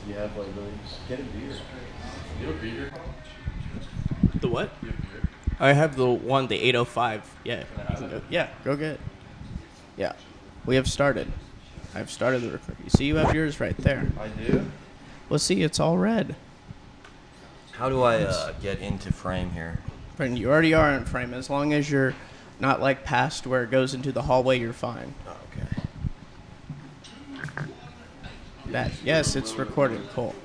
You have like get a beer. You have a beer? The what? You have beer? I have the 805. Yeah. Yeah, go get it. Yeah. We have started. I've started the recording. You see, you have yours right there. I do? Well, see, it's all red. How do I get into frame here? Friend, you already are in frame. As long as you're not like past where it goes into the hallway, you're fine. Oh, okay. Yes, it's recording. Cool.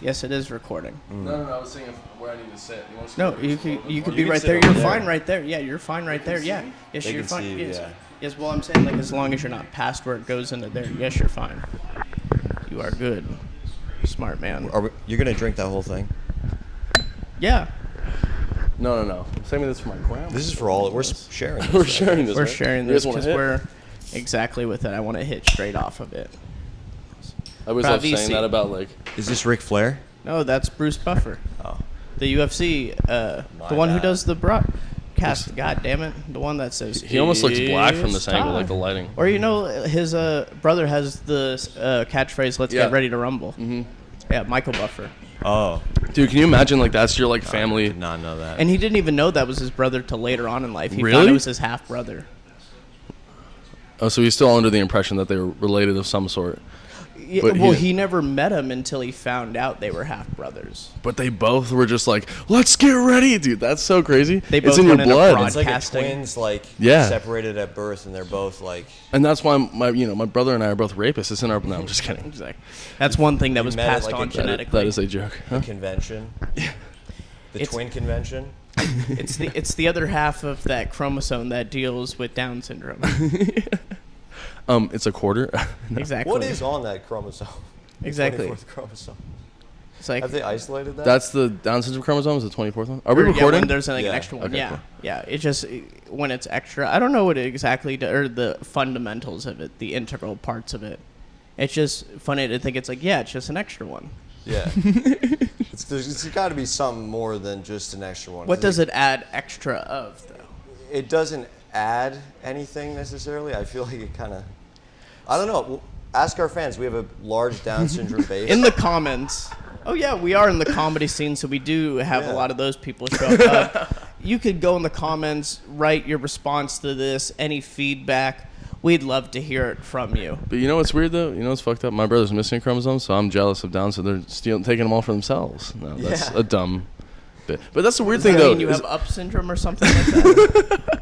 Yes, it is recording. No, I was saying where I need to sit. No, you could be can right sit there. over You're there. fine right there. Yeah, you're fine right there. Yeah. Yes, They you're can fine. see you, Yes. yeah. Yes, well, I'm saying like as long as you're not past where it goes into there. Yes, you're fine. You are good. Smart man. You're going to drink that whole thing? Yeah. No. I'm saving this for my grandma. This is for all. We're sharing this. We're right? sharing this. We're right? sharing You this guys wanna because hit? we're exactly with it. I want to hit straight off of it. I always love Bravissimo. saying that about like. Is this Ric Flair? No, that's Bruce Buffer. Oh. The UFC, the one who does the broadcast. God damn it, the one that says He almost looks black from this "It's angle, like time." the lighting. Or his brother has the catchphrase "Let's Yeah. get ready to rumble." Mm-hmm. Yeah, Michael Buffer. Oh. Dude, can you imagine like that's your like family? I did not know that. And he didn't even know that was his brother till later on in life. He Really? thought it was his half brother. Oh, so he's still under the impression that they were related of some sort. Yeah, But well, he- he never met him until he found out they were half brothers. But they both were just like, let's get ready, dude. That's so crazy. They it's both in your went into blood. It's like a Casting. twins, like Yeah. separated at birth, and they're both like. And that's why my brother and I are both rapists. It's in our. No, I'm just kidding. Exactly. That's one thing that You was met at, passed like, on a- genetically. That is a joke. The Huh? convention. The It's- twin convention. It's the other half of that chromosome that deals with Down syndrome. It's a quarter. Exactly. What is on that chromosome? The Exactly. 24th chromosome. It's like Have they isolated that? That's the Down syndrome chromosome. Is the 24th one? Are we yeah, recording? when there's like Yeah. an extra one. Okay, Yeah, cool. yeah. It just when it's extra. I don't know what it exactly or the fundamentals of it, the integral parts of it. It's just funny to think it's like it's just an extra one. Yeah. It's got to be something more than just an extra one. What does it add extra of though? It doesn't add anything necessarily. I feel like it kind of. I don't know. Well, ask our fans. We have a large Down syndrome base. In the comments. Oh yeah, we are in the comedy scene, so we do have Yeah. a lot of those people show up. You could go in the comments, write your response to this, any feedback. We'd love to hear it from you. But you know what's weird though? You know what's fucked up? My brother's missing a chromosome, so I'm jealous of Down. So they're taking them all for themselves. No, that's Yeah. a dumb bit. But that's the weird Does thing that though. mean you is- have up syndrome or something like that?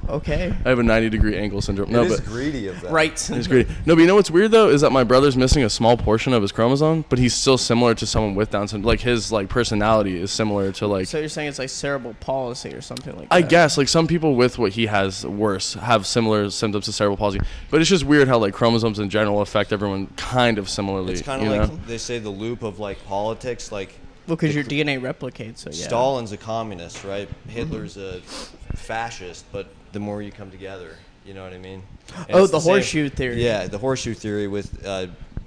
Okay. I have a 90-degree angle syndrome. It No, is but greedy of that. Right. it's great. No, but you know what's weird though is that my brother's missing a small portion of his chromosome, but he's still similar to someone with Down syndrome. Like his personality is similar to like. So you're saying it's like cerebral palsy or something like that? I guess like some people with what he has worse have similar symptoms to cerebral palsy, but it's just weird how like chromosomes in general affect everyone kind of similarly. It's kind you of know? like they say the loop of like politics. Like Well, because your DNA replicates, so yeah. Stalin's a communist, right? Hitler's a fascist, but the more you come together, you know what I mean? And Oh, it's the same- horseshoe theory. Yeah, the horseshoe theory with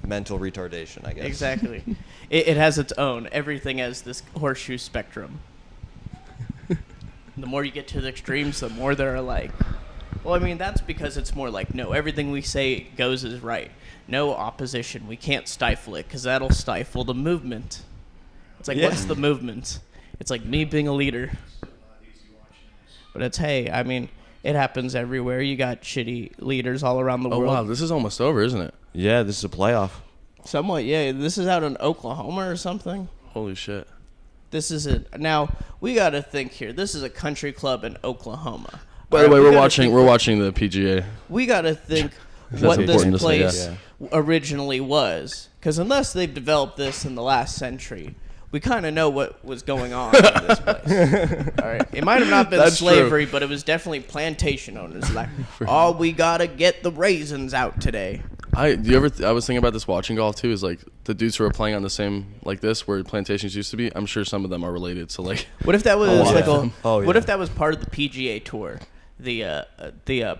mental retardation, I guess. Exactly. It has its own. Everything has this horseshoe spectrum. The more you get to the extremes, the more they're alike. Well, I mean, that's because it's more like, no, everything we say goes is right. No opposition. We can't stifle it because that'll stifle the movement. It's like, Yeah. what's the movement? It's like me being a leader. But it's, hey, I mean, it happens everywhere. You got shitty leaders all around the Oh world. wow, this is almost over, isn't it? Yeah, this is a playoff. Somewhat, yeah. This is out in Oklahoma or something. Holy shit. This is it. Now we got to think here. This is a country club in Oklahoma. By All the way, we we're gotta watching the PGA. We got to think That's what this important to say, place yeah. originally was, because unless they've developed this in the last century, we kind of know what was going on in this place. All right, it might have not been That's slavery, but it was definitely plantation owners. Like, oh, we gotta get the raisins out today. I was thinking about this watching golf too. Is like the dudes who are playing on the same like this where plantations used to be. I'm sure some of them are related. So like, What if that was lot like of a? them. Oh, What yeah. if that was part of the PGA tour, the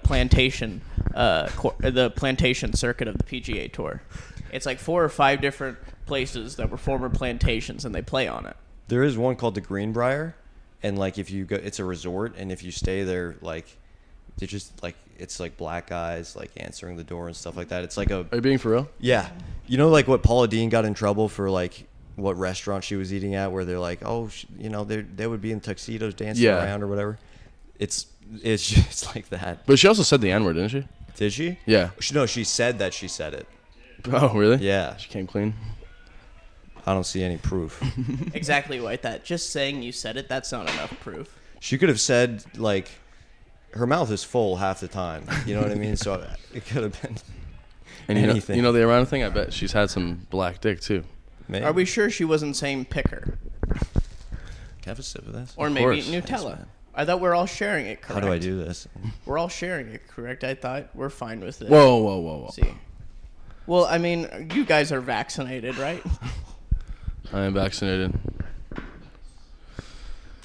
plantation, the plantation circuit of the PGA tour? It's like 4 or 5 different places that were former plantations, and they play on it. There is one called the Greenbrier, and like if you go, it's a resort, and if you stay there like They just like it's like black guys like answering the door and stuff like that. It's like a Are you being for real? yeah, you know, like what Paula Deen got in trouble for, like what restaurant she was eating at, where they're like, oh, you know, they would be in tuxedos dancing around or whatever. It's just like that. But she also said the N-word, didn't she? Did she? Yeah. No, she said that she said it. Oh, really? Yeah. She came clean. I don't see any proof. Exactly like that. Just saying you said it, that's not enough proof. She could have said, like, her mouth is full half the time. You know what I mean? So it could have been And anything. you know the Iran thing? I bet she's had some black dick, too. Maybe. Are we sure she wasn't saying picker? Can I have a sip of this? Or Of maybe course. Nutella? Thanks, I thought we're all sharing it, correct? How do I do this? We're all sharing it, correct? I thought we're fine with it. Whoa. See. Well, I mean, you guys are vaccinated, right? I am vaccinated.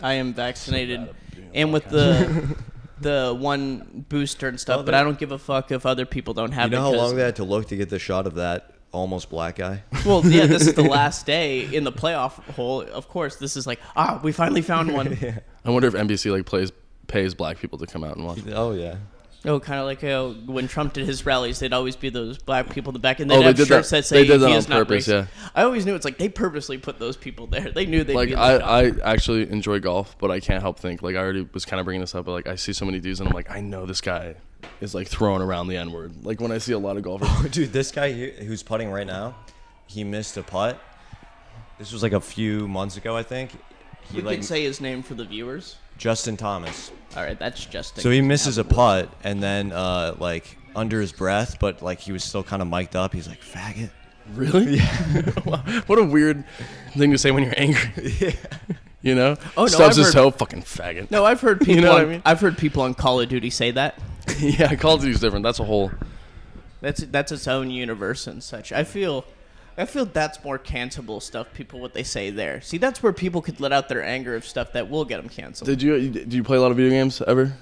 I am vaccinated, and with the one booster and stuff. Oh, But I don't give a fuck if other people don't have You know it. how long they had to look to get the shot of that almost black guy? Well, yeah, this is the last day in the playoff hole. Of course, this is like, we finally found one. I wonder if NBC like pays black people to come out and watch. Oh, yeah. Oh, kind of like when Trump did his rallies, they'd always be those black people in the back, and they'd Oh, they have did shirts that- that say they did that he on is not purpose, racist. yeah. I always knew it's like they purposely put those people there. They knew they'd Like be in the shot. I actually enjoy golf, but I can't help think. Like I already was kind of bringing this up, but like I see so many dudes and I'm like, I know this guy is like throwing around the N-word. Like when I see a lot of golfers. Oh, dude, this guy here who's putting right now, he missed a putt. This was like a few months ago, I think. He You like can say his name for the viewers. Justin Thomas. All right, that's Justin. So he misses a putt, and then like under his breath, but like he was still kind of mic'd up. He's like, "Faggot." Really? Yeah. What a weird thing to say when you're angry. Yeah. You know? Oh, no, Stubs I've his heard- toe, fucking faggot. No, I've heard people. You know what on, I mean? I've heard people on Call of Duty say that. Yeah, Call of Duty's different. That's a whole. That's its own universe and such. I feel that's more cancelable stuff. People what they say there. See, that's where people could let out their anger of stuff that will get them canceled. Did you play a lot of video games ever?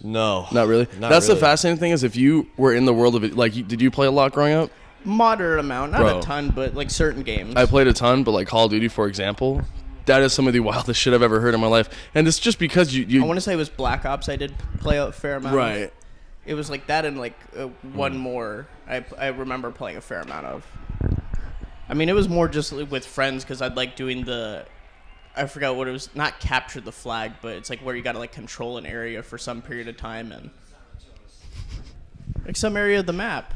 No. Not really. Not That's really. the fascinating thing is if you were in the world of it, like, did you play a lot growing up? Moderate amount, not Bro. a ton, but like certain games. I played a ton, but like Call of Duty, for example, that is some of the wildest shit I've ever heard in my life. And it's just because you I want to say it was Black Ops. I did play a fair amount. right. Of. It was like that and like one more. I remember playing a fair amount of. I mean, it was more just with friends because I'd like doing the. I forgot what it was. Not capture the flag, but it's like where you got to like control an area for some period of time and like some area of the map.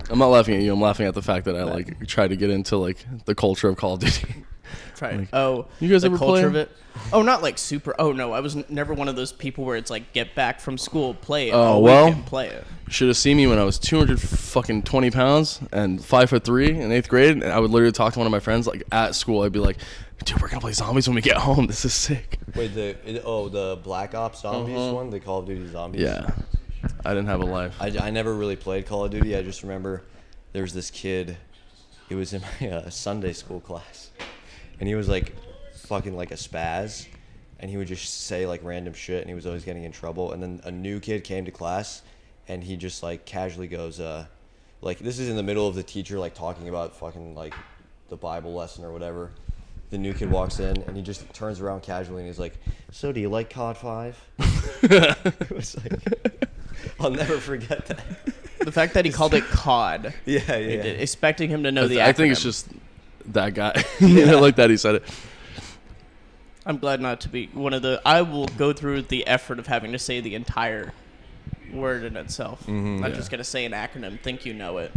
I'm not laughing at you. I'm laughing at the fact that I like tried to get into like the culture of Call of Duty. Try Like, you guys the ever culture play? of it. Oh, not like super. Oh no, I was never one of those people where it's like get back from school, play it. Oh, all well. weekend, play it. You should have seen me when I was 220 pounds and 5'3" in 8th grade. And I would literally talk to one of my friends like at school. I'd be like, dude, we're gonna play zombies when we get home. This is sick. Wait, the Black Ops Zombies one, the Call of Duty Zombies. Yeah. I didn't have a life. I never really played Call of Duty. I just remember there was this kid. It was in my Sunday school class, and he was like fucking like a spaz, and he would just say like random shit, and he was always getting in trouble. And then a new kid came to class, and he just like casually goes, like this is in the middle of the teacher like talking about fucking like the Bible lesson or whatever. The new kid walks in, and he just turns around casually, and he's like, "So do you like COD 5?" It was like, I'll never forget that. The fact that he called it COD, Yeah. expecting him to know the acronym. I think it's just that guy. I like that he said it. I'm glad not to be one of the. I will go through the effort of having to say the entire word in itself. I'm not just gonna say an acronym. Think you know it.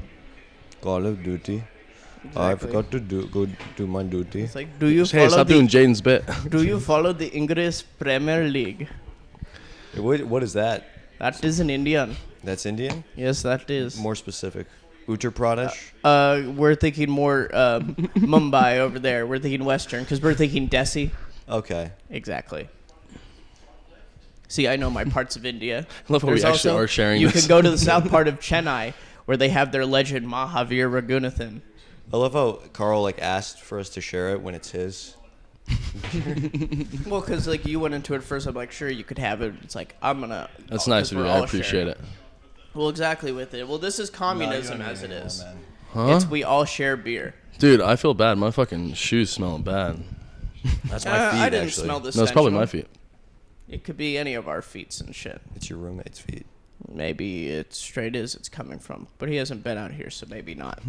Call of Duty. Exactly. I forgot to go do my duty. It's like, do you Hey, follow stop the doing Jaden's bit. Do you follow the English Premier League? What is that? That is an Indian. That's Indian? Yes, that is. More specific. Uttar Pradesh? We're thinking more Mumbai over there. We're thinking Western because we're thinking Desi. Okay. Exactly. See, I know my parts of India. I love how we There's actually also- are sharing You this. can go to the south part of Chennai where they have their legend Mahavir Raghunathan. I love how Karl like asked for us to share it when it's his. Well, because like you went into it first, I'm like, sure, you could have it. It's like I'm gonna. That's nice of you. I appreciate it. Well, exactly with it. Well, this is communism as it is. Huh? It's we all share beer. Dude, I feel bad. My fucking shoes smelling bad. That's my feet, I didn't actually. smell this. No, it's probably my feet. It could be any of our feet and shit. It's your roommate's feet. Maybe it's straight as it's coming from, but he hasn't been out here, so maybe not.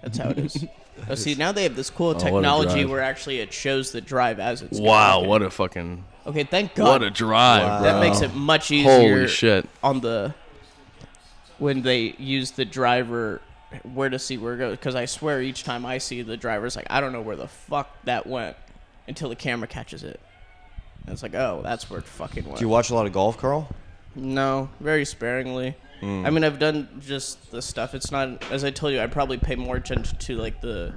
That's how it is. Oh, see, now they have this cool technology drive. where actually it shows the drive as it's Wow, going. what a fucking... Okay, thank God. What a drive, Wow. bro. That makes it much easier. Holy shit. On the... When they use the driver, where to see where it goes. Because I swear each time I see the driver's like, I don't know where the fuck that went until the camera catches it. And it's like, oh, that's where it fucking went. Do you watch a lot of golf, Karl? No, very sparingly. I mean, I've done just the stuff. It's not, as I told you, I probably pay more attention to like the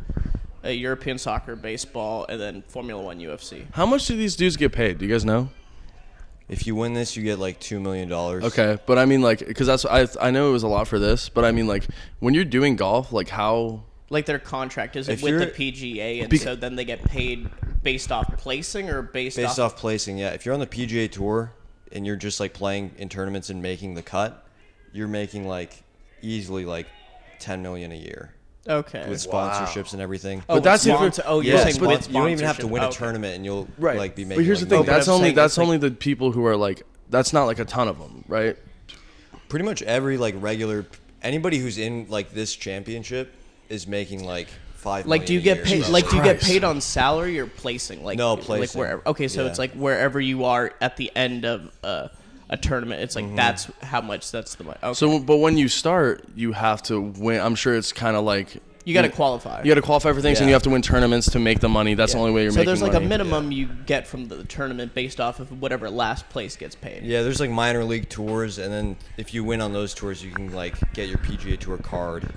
European soccer, baseball, and then Formula One, UFC. How much do these dudes get paid? Do you guys know? If you win this, you get like $2 million. Okay, but I mean, like, because that's I know it was a lot for this, but I mean, like, when you're doing golf, like, how? Like their contract is it If with the you're- PGA, and so then they get paid based off placing or based Off placing, yeah. If you're on the PGA Tour and you're just like playing in tournaments and making the cut, you're making like easily like $10 million a year Okay. with sponsorships and everything. Oh, But that's with if you're- sponsor- oh, you're Yeah, saying but with you don't even have to sponsorship. win a Okay. tournament and you'll Right. like be making. But here's the like, thing. Oh, but That's I'm only saying that's it's like- only the people who are like. That's not like a ton of them, right? pretty much every like regular anybody who's in like this championship is making like $5 Like, do you million get a year. paid? So- Like, do you get Christ. paid on salary or placing? Like, No, Like placing. wherever. Okay, so Yeah. it's like wherever you are at the end of a tournament. It's like that's how much. That's the money. Okay. So, but when you start, you have to win. I'm sure it's kind of like you got to qualify. You got to qualify for things, and Yeah. you have to win tournaments to make the money. That's the only way you're So making there's like money. a minimum you get from the tournament based off of whatever last place gets paid. Yeah, there's like minor league tours, and then if you win on those tours, you can like get your PGA Tour card.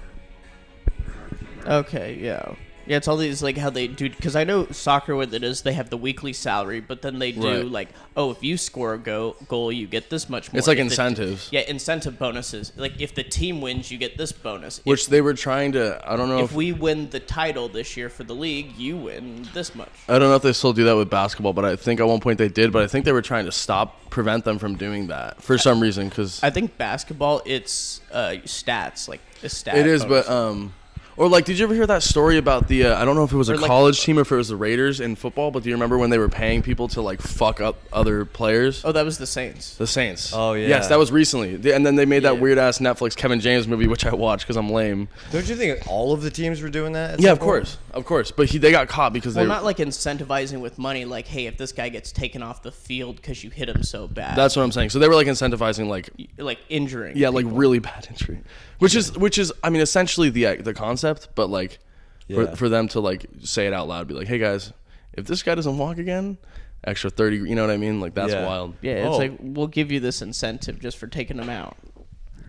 Okay, yeah. Yeah, it's all these, like, how they do, because I know soccer, what it is, they have the weekly salary, but then they do, Right. like, oh, if you score a goal, you get this much more. It's like If the- incentives. yeah, incentive bonuses. Like, if the team wins, you get this bonus. Which they were trying to. I don't know If we win the title this year for the league, you win this much. I don't know if they still do that with basketball, but I think at one point they did. But I think they were trying to prevent them from doing that for some reason. Because I think basketball, it's stats, like, a stat it is, bonus. but or like, did you ever hear that story about the? I don't know if it was a Or, like- college team or if it was the Raiders in football. But do you remember when they were paying people to like fuck up other players? Oh, that was the Saints. The Saints. Oh, yeah. Yes, that was recently. And then they made that Yeah. weird ass Netflix Kevin James movie, which I watched because I'm lame. Don't you think all of the teams were doing that? at Yeah, some of point? course. But they got caught because Well, they. not like incentivizing with money, like, hey, if this guy gets taken off the field because you hit him so bad. That's what I'm saying. So they were like incentivizing like injuring. yeah, like people. really bad injury, which is I mean essentially the concept, but like Yeah. for them to like say it out loud, be like, hey guys, if this guy doesn't walk again, extra 30. You know what I mean? Like that's Yeah. wild. Yeah, it's Oh. like, we'll give you this incentive just for taking him out.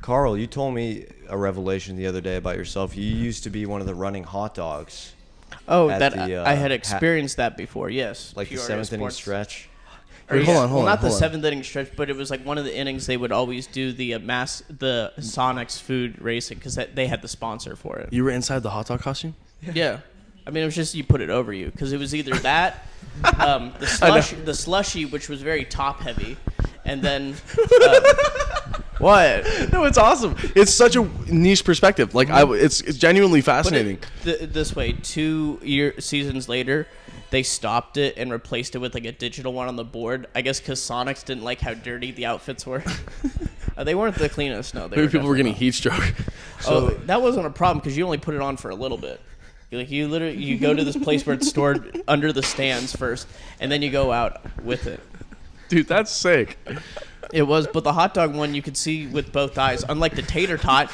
Karl, you told me a revelation the other day about yourself. You used to be one of the running hot dogs, Oh, At that the, I had experienced that before. Yes, like the Peoria seventh inning Sports. stretch. Or Wait, hold on, well, not the hold on. seventh inning stretch, but it was like one of the innings they would always do the the Sonics food racing because they had the sponsor for it. You were inside the hot dog costume. Yeah, I mean it was just you put it over you because it was either that, the slushy, which was very top heavy, and then what? No, it's awesome. It's such a niche perspective. Like it's genuinely Put fascinating. it this way: 2 seasons later, they stopped it and replaced it with like a digital one on the board. I guess because Sonics didn't like how dirty the outfits were. They weren't the cleanest. No, they Maybe people were getting definitely heat stroke. not. Oh, that wasn't a problem because you only put it on for a little bit. You literally you go to this place where it's stored under the stands first, and then you go out with it. Dude, that's sick. It was, but the hot dog one you could see with both eyes. Unlike the tater tot,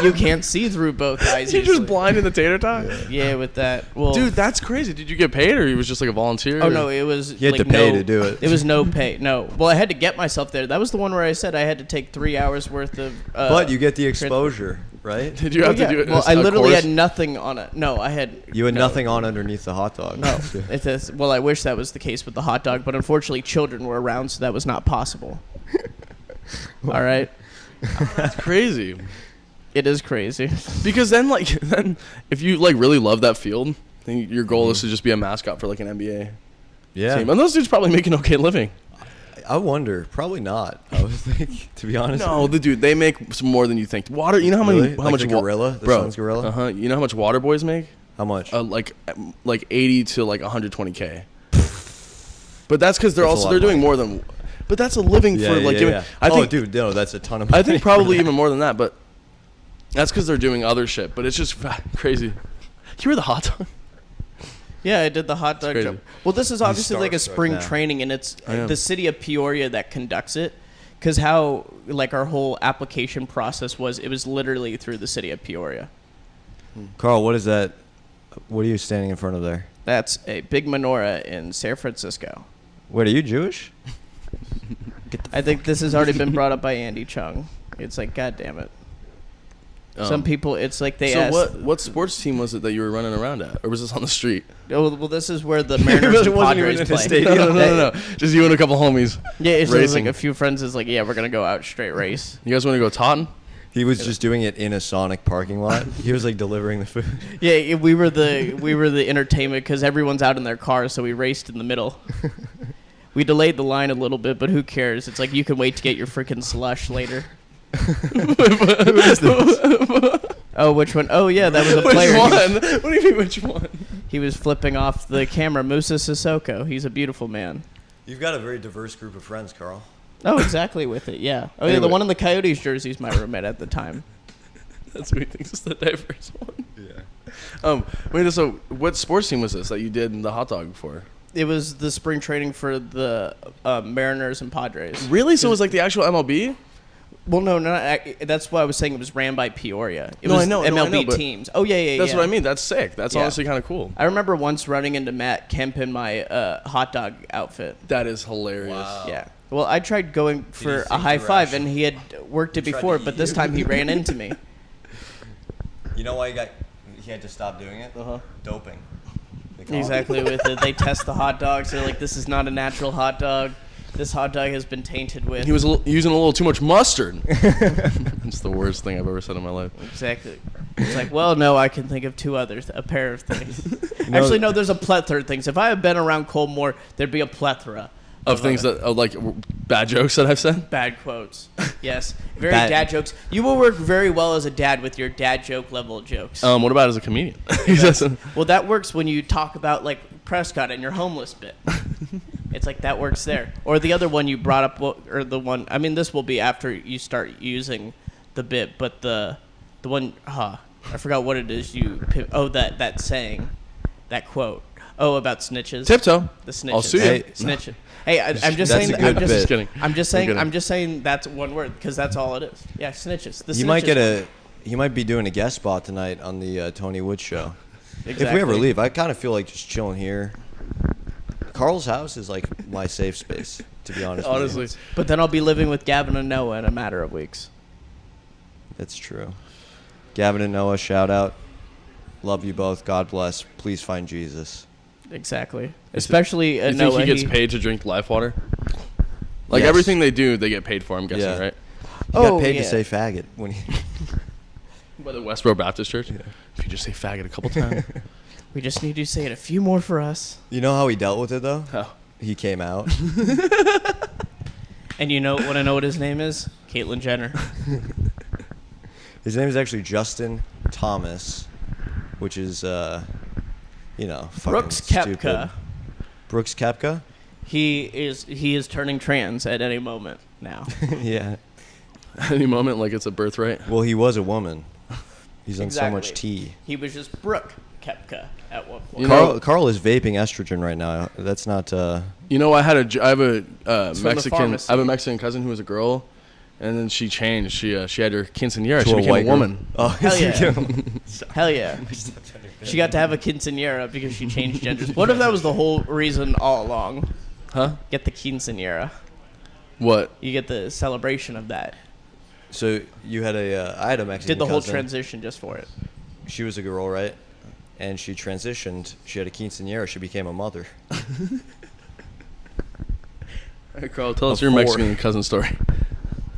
you can't see through both eyes. You're just easily. blind in the tater tot. Yeah, with that. Well, Dude, that's crazy. Did you get paid or it was just like a volunteer? Oh or- no, it was. You had like to pay no, to do it. It was no pay. No. Well, I had to get myself there. That was the one where I said I had to take 3 hours worth of. But you get the exposure, right? Did you have to do it? Well, as I a literally course? had nothing on it. No, I had. You had no. nothing on underneath the hot dog. No. It is, well, I wish that was the case with the hot dog, but unfortunately, children were around, so that was not possible. All right. That's crazy. It is crazy. Because then if you like really love that field, then your goal is to just be a mascot for like an NBA Yeah. team. And those dudes probably make an okay living. I wonder. Probably not. I was thinking, to be honest. No, they make some more than you think. Water, you know how Really? many how Like much the gorilla? The bro, Suns gorilla? Uh-huh. You know how much water boys make? How much? Like 80 to like 120K. But that's because they're doing more than. But that's a living for like giving. I think, dude, no, that's a ton of money. I think probably even more than that, but that's because they're doing other shit. But it's just crazy. You were the hot dog. Yeah, I did the hot dog jump. Well, this is obviously like a spring now. training, and it's the city of Peoria that conducts it. Because how like our whole application process was, it was literally through the city of Peoria. Carl, what is that? What are you standing in front of there? That's a big menorah in San Francisco. Wait, are you Jewish? I think this has already been brought up by Andy Chung. It's like, God damn it. Some people, it's like they asked. So what sports team was it that you were running around at? Or was this on the street? Oh, well, this is where the Mariners and Padres play. No. Just you and a couple homies. Yeah, it's just racing. like a few friends is like, yeah, we're going to go out straight race. You guys want to go Taunton? He was just doing it in a Sonic parking lot. He was like delivering the food. Yeah, we were the entertainment because everyone's out in their cars, so we raced in the middle. We delayed the line a little bit, but who cares? It's like you can wait to get your freaking slush later. Who is this? Oh, which one? Oh, yeah, that was a Which player. one? What do you mean, which one? He was flipping off the camera. Musa Sissoko. He's a beautiful man. You've got a very diverse group of friends, Carl. Oh, exactly with it, yeah. Oh, yeah, the Anyway. one in the Coyotes jersey's my roommate at the time. That's what he thinks is the diverse one. Yeah. Wait, so what sports team was this that you did the hot dog for? It was the spring training for the Mariners and Padres. Really? So it was like the actual MLB? Well, no, that's why I was saying it was ran by Peoria. It No, was I know, MLB but teams. Oh, yeah. That's what I mean. That's sick. That's Yeah. honestly kind of cool. I remember once running into Matt Kemp in my hot dog outfit. That is hilarious. Wow. Yeah. Well, I tried going for he a high think five, you're and he had worked it He tried before, to but eat this you. time he ran into me. You know why he had to stop doing it? Uh-huh. Doping. They call it. Exactly with it. They test the hot dogs. They're like, this is not a natural hot dog. This hot dog has been tainted with. He was using a little too much mustard. It's the worst thing I've ever said in my life. Exactly. It's like, well, no, I can think of a pair of things. know- Actually, no, there's a plethora of things. If I had been around Cole more, there'd be a plethora Of things that, like, bad jokes that I've said? bad quotes. Yes. Very Bad- dad jokes. You will work very well as a dad with your dad joke level jokes. What about as a comedian? He doesn't. Well, that works when you talk about, like, Prescott and your homeless bit. It's like that works there. Or the other one you brought up, or the one, I mean, this will be after you start using the bit, but the one, I forgot what it is that saying, that quote. Oh, about snitches. Tiptoe. The snitches. I'll sue you. Hey, snitch. Hey, I'm just That's saying. a good I'm just bit. kidding. I'm just I'm saying. kidding. I'm just saying that's one word because that's all it is. Yeah, snitches. The You snitches might get one. he might be doing a guest spot tonight on the Tony Wood show. Exactly. If we ever leave, I kind of feel like just chilling here. Carl's house is like my safe space, to be honest. Honestly. with you. But then I'll be living with Gavin and Noah in a matter of weeks. That's true. Gavin and Noah, shout out. Love you both. God bless. Please find Jesus. Exactly. Especially You think Noah. he gets paid to drink life water? Like, Yes. everything they do, they get paid for, I'm guessing, Yeah. right? He got paid yeah. to say faggot when he. By the Westboro Baptist Church? If you just say faggot a couple times. We just need you to say it a few more for us. You know how he dealt with it though? Oh. He came out. And you know what his name is? Caitlyn Jenner. His name is actually Justin Thomas, which is fucking Brooks stupid. Koepka. Brooks Koepka? He is turning trans at any moment now. Yeah. Any moment, like it's a birthright. Well, he was a woman. He's on so Exactly. much tea. He was just Brooke Koepka at one point. You know- Carl is vaping estrogen right now. That's not. You know, I have a It's from the Mexican. pharmacy. I have a Mexican cousin who was a girl, and then she changed. She had her quinceañera. to She became white a girl. woman. Oh, Hell yeah. yeah. Hell yeah. She got to have a quinceañera because she changed genders. What if that was the whole reason all along? Huh? Get the quinceañera. What? You get the celebration of that. So you had I had a Mexican Did the whole cousin. transition just for it. She was a girl, right? And she transitioned. She had a quinceañera. She became a mother. Hey, Carl, tell us Of your four. Mexican cousin story.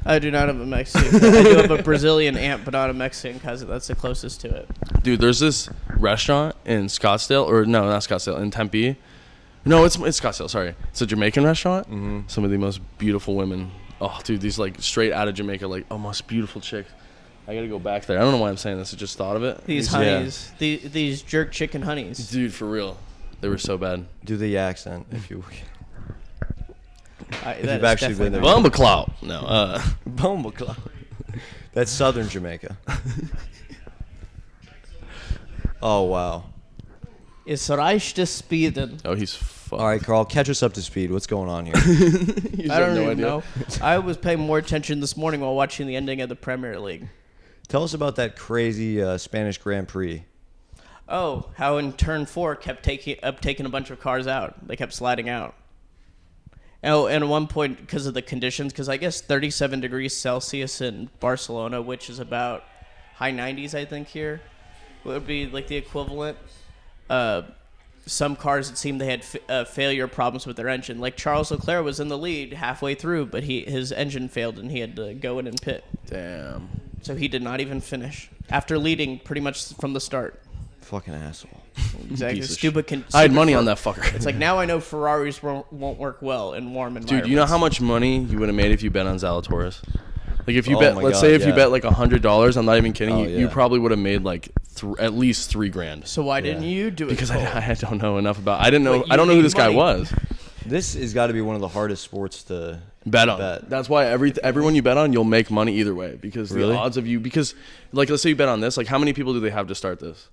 I do not have a Mexican. I do have a Brazilian aunt, but not a Mexican cousin. That's the closest to it. Dude, there's this restaurant in Scottsdale, or no, not Scottsdale, in Tempe. No, it's Scottsdale. Sorry, it's a Jamaican restaurant. Mm-hmm. Some of the most beautiful women. Oh, dude, these like straight out of Jamaica, like most beautiful chicks. I gotta go back there. I don't know why I'm saying this. I just thought of it. These Yeah. honeys, these jerk chicken honeys. Dude, for real, they were so bad. Do the accent if you. If you've actually been there. Bumbleclaw. No. Bumbleclaw. That's southern Jamaica. Oh, wow. It's reich to speeden. Oh, he's fucked. All right, Karl, catch us up to speed. What's going on here? I don't even know. I was paying more attention this morning while watching the ending of the Premier League. Tell us about that crazy Spanish Grand Prix. Oh, how in turn 4 kept taking a bunch of cars out. They kept sliding out. Oh, and at one point, because of the conditions, because I guess 37 degrees Celsius in Barcelona, which is about high 90s, I think, here, would be like the equivalent. Some cars, it seemed they had failure problems with their engine. Like Charles Leclerc was in the lead halfway through, but his engine failed and he had to go in and pit. Damn. So he did not even finish after leading pretty much from the start. Fucking asshole. Exactly. Stupid. I had money on that fucker. It's like, now I know Ferraris won't work well in warm environments. Dude, you know how much money you would have made if you bet on Zalatoris? Like if you Oh bet, my let's God, say if yeah. you bet like $100, I'm not even kidding. Oh, You yeah. probably would have made like at least $3,000. So why didn't you do it? Because Cole? I don't know enough about. I didn't know. But you I don't know who need this guy money. was. This has got to be one of the hardest sports to Bet on. Bet. That's why everyone you bet on, you'll make money either way because Really? the odds of you like let's say you bet on this, like how many people do they have to start this?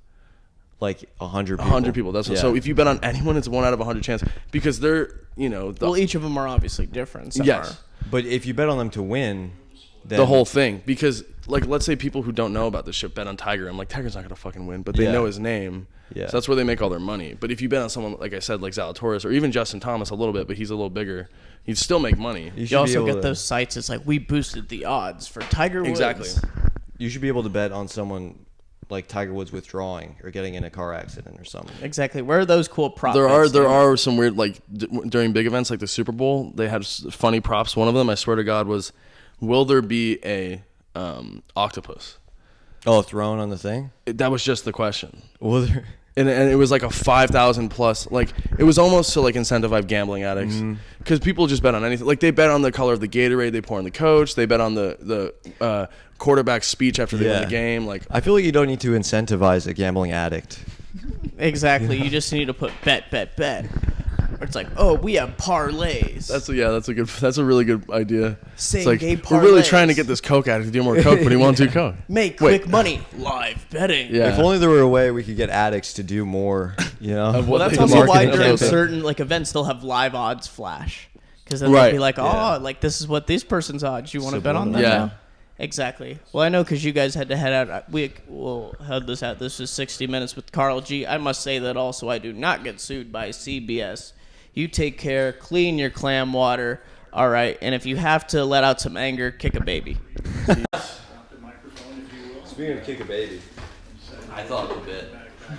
like 100 people. 100 people. That's what, so if you bet on anyone, it's 1 out of 100 chance because they're Well, each of them are obviously different. Some yes. are. But if you bet on them to win, then The whole thing, because like let's say people who don't know about this shit bet on Tiger. I'm like, Tiger's not gonna fucking win, but they Yeah. know his name. Yeah. So that's where they make all their money. But if you bet on someone like I said, like Zalatoris or even Justin Thomas a little bit, but he's a little bigger, you'd still make money. you should You be also able get to- those sites. It's like, we boosted the odds for Tiger Woods. Exactly. You should be able to bet on someone like Tiger Woods withdrawing or getting in a car accident or something. Exactly. Where are those cool prop There bets, are dude? some weird like during big events like the Super Bowl, they had funny props. One of them, I swear to God, was will there be a octopus? Oh, thrown on the thing? That was just the question. Well, there, And it was like a 5,000 plus, like it was almost to like incentivize gambling addicts because people just bet on anything. Like they bet on the color of the Gatorade they pour on the coach. They bet on the quarterback's speech after they win the game. Like I feel like you don't need to incentivize a gambling addict. Exactly. You just need to put bet. Or it's like, oh, we have parlays. that's a really good idea. Same It's like game we're really parlays. trying to get this coke addict to do more coke, but he won't do coke. Make Wait. quick money. Live betting. Yeah. If only there were a way we could get addicts to do more, you know? Of Well, what that's they also market why and during everything. certain like events they'll have live odds flash, because then Right. they'll be like, oh, Yeah. like this is what this person's odds. You want to bet on that? Yeah. now? Exactly. Well, I know because you guys had to head out. We will head this out. This is 60 Minutes with Karl G. I must say that also I do not get sued by CBS. You take care, clean your clam water, all right? And if you have to let out some anger, kick a baby. Speaking of kick a baby, I thought of a bit.